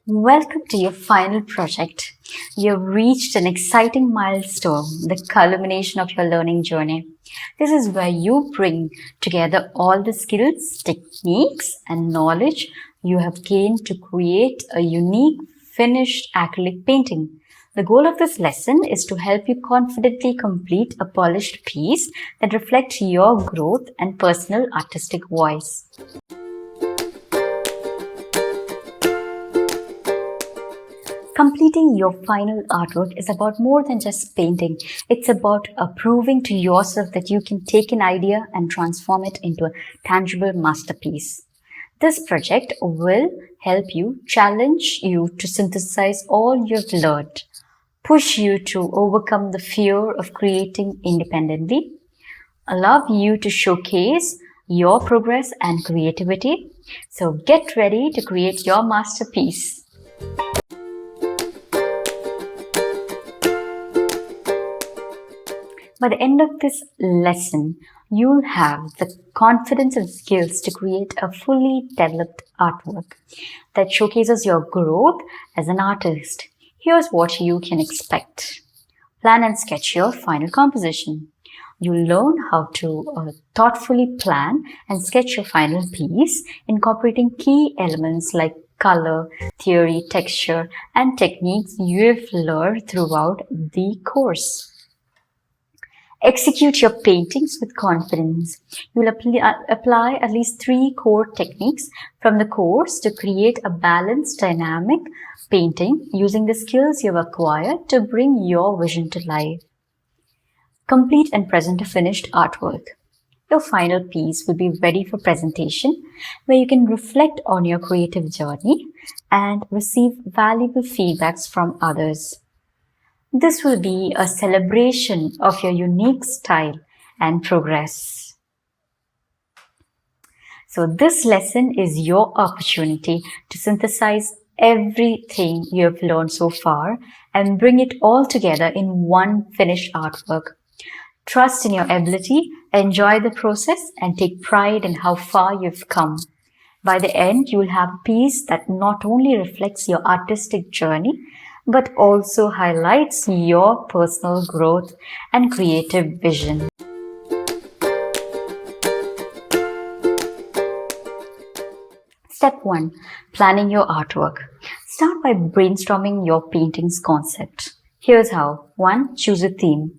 Welcome to your final project. You've reached an exciting milestone, the culmination of your learning journey. This is where you bring together all the skills, techniques, and knowledge you have gained to create a unique finished acrylic painting. The goal of this lesson is to help you confidently complete a polished piece that reflects your growth and personal artistic voice. Completing your final artwork is about more than just painting. It's about proving to yourself that you can take an idea and transform it into a tangible masterpiece. This project will help you, challenge you to synthesize all you've learned, push you to overcome the fear of creating independently, allow you to showcase your progress and creativity. So get ready to create your masterpiece. By the end of this lesson, you'll have the confidence and skills to create a fully developed artwork that showcases your growth as an artist. Here's what you can expect. Plan and sketch your final composition. You'll learn how to thoughtfully plan and sketch your final piece, incorporating key elements like color, theory, texture, and techniques you've learned throughout the course. Execute your paintings with confidence. You will apply at least 3 core techniques from the course to create a balanced, dynamic painting using the skills you've acquired to bring your vision to life. Complete and present a finished artwork. Your final piece will be ready for presentation, where you can reflect on your creative journey and receive valuable feedbacks from others. This will be a celebration of your unique style and progress. So this lesson is your opportunity to synthesize everything you have learned so far and bring it all together in one finished artwork. Trust in your ability, enjoy the process, and take pride in how far you've come. By the end, you will have a piece that not only reflects your artistic journey, but also highlights your personal growth and creative vision. Step 1. Planning your artwork. Start by brainstorming your painting's concept. Here's how. 1. Choose a theme.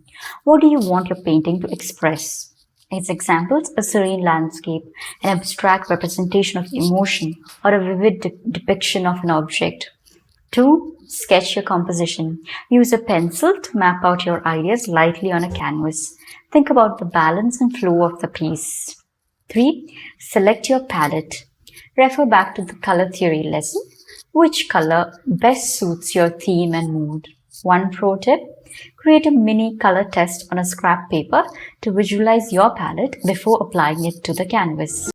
What do you want your painting to express? Its examples: a serene landscape, an abstract representation of emotion, or a vivid depiction of an object. 2. Sketch your composition. Use a pencil to map out your ideas lightly on a canvas. Think about the balance and flow of the piece. 3. Select your palette. Refer back to the color theory lesson. Which color best suits your theme and mood? One pro tip: create a mini color test on a scrap paper to visualize your palette before applying it to the canvas.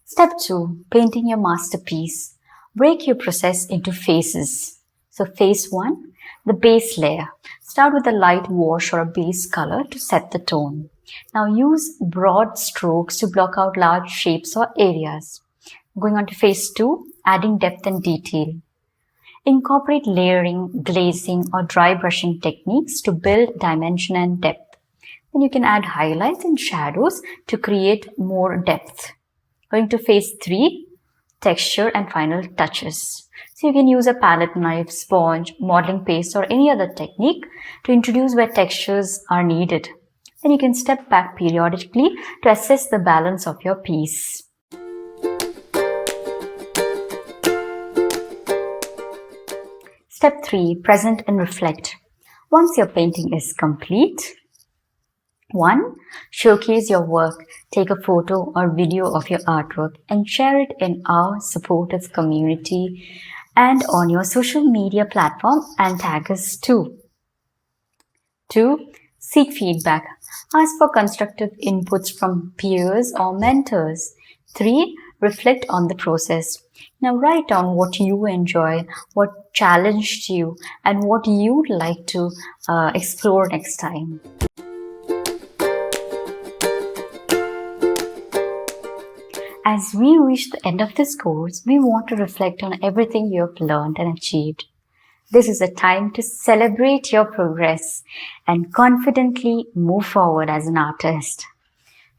Step 2. Painting your masterpiece. Break your process into phases. So phase 1, the base layer. Start with a light wash or a base color to set the tone. Now use broad strokes to block out large shapes or areas. Going on to phase 2, adding depth and detail. Incorporate layering, glazing, or dry brushing techniques to build dimension and depth. Then you can add highlights and shadows to create more depth. Going to phase 3, texture and final touches. So you can use a palette knife, sponge, modeling paste, or any other technique to introduce where textures are needed. Then you can step back periodically to assess the balance of your piece. Step 3. Present and reflect. Once your painting is complete, 1. Showcase your work. Take a photo or video of your artwork and share it in our supportive community and on your social media platform and tag us too. 2. Seek feedback. Ask for constructive inputs from peers or mentors. 3. Reflect on the process. Now write down what you enjoy, what challenged you, and what you'd like to explore next time. As we reach the end of this course, we want to reflect on everything you have learned and achieved. This is a time to celebrate your progress and confidently move forward as an artist.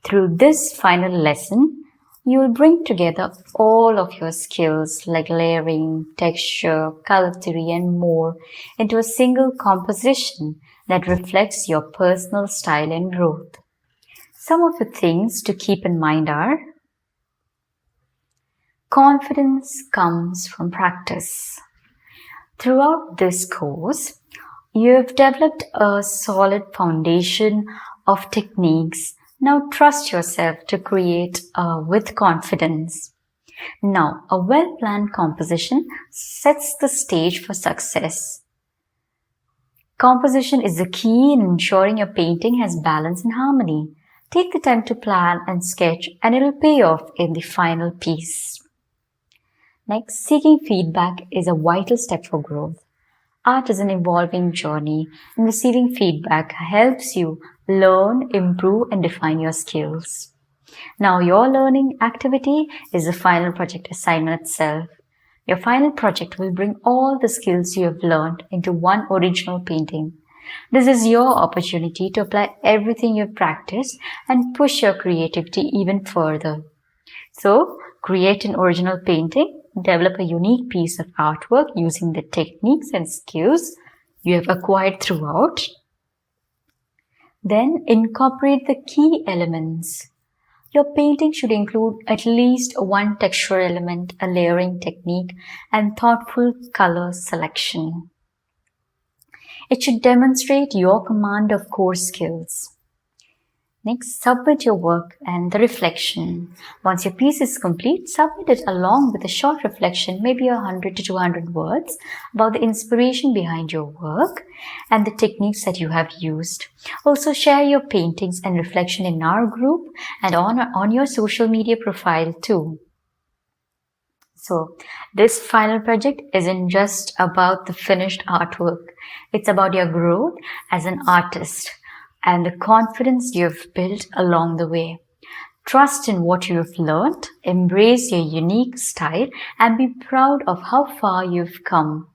Through this final lesson, you will bring together all of your skills like layering, texture, color theory, and more into a single composition that reflects your personal style and growth. Some of the things to keep in mind are: confidence comes from practice. Throughout this course, you have developed a solid foundation of techniques. Now trust yourself to create with confidence. Now, a well-planned composition sets the stage for success. Composition is the key in ensuring your painting has balance and harmony. Take the time to plan and sketch, and it will pay off in the final piece. Next, seeking feedback is a vital step for growth. Art is an evolving journey, and receiving feedback helps you learn, improve, and define your skills. Now, your learning activity is the final project assignment itself. Your final project will bring all the skills you have learned into one original painting. This is your opportunity to apply everything you've practiced and push your creativity even further. So, create an original painting. Develop a unique piece of artwork using the techniques and skills you have acquired throughout. Then incorporate the key elements. Your painting should include at least one texture element, a layering technique, and thoughtful color selection. It should demonstrate your command of core skills. Next, submit your work and the reflection. Once your piece is complete, submit it along with a short reflection, maybe 100 to 200 words, about the inspiration behind your work and the techniques that you have used. Also, share your paintings and reflection in our group and on your social media profile too. So, this final project isn't just about the finished artwork. It's about your growth as an artist and the confidence you've built along the way. Trust in what you've learned, embrace your unique style, and be proud of how far you've come.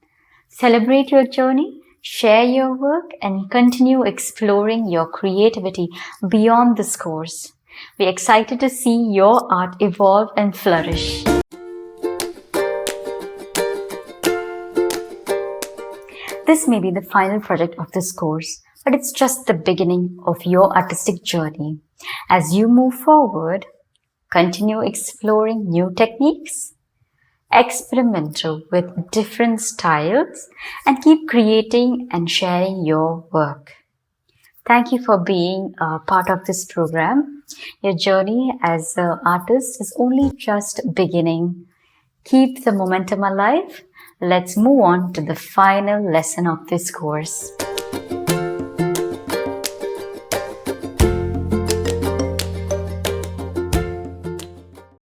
Celebrate your journey, share your work, and continue exploring your creativity beyond this course. We're excited to see your art evolve and flourish. This may be the final project of this course, but it's just the beginning of your artistic journey. As you move forward, continue exploring new techniques, experiment with different styles, and keep creating and sharing your work. Thank you for being a part of this program. Your journey as an artist is only just beginning. Keep the momentum alive. Let's move on to the final lesson of this course.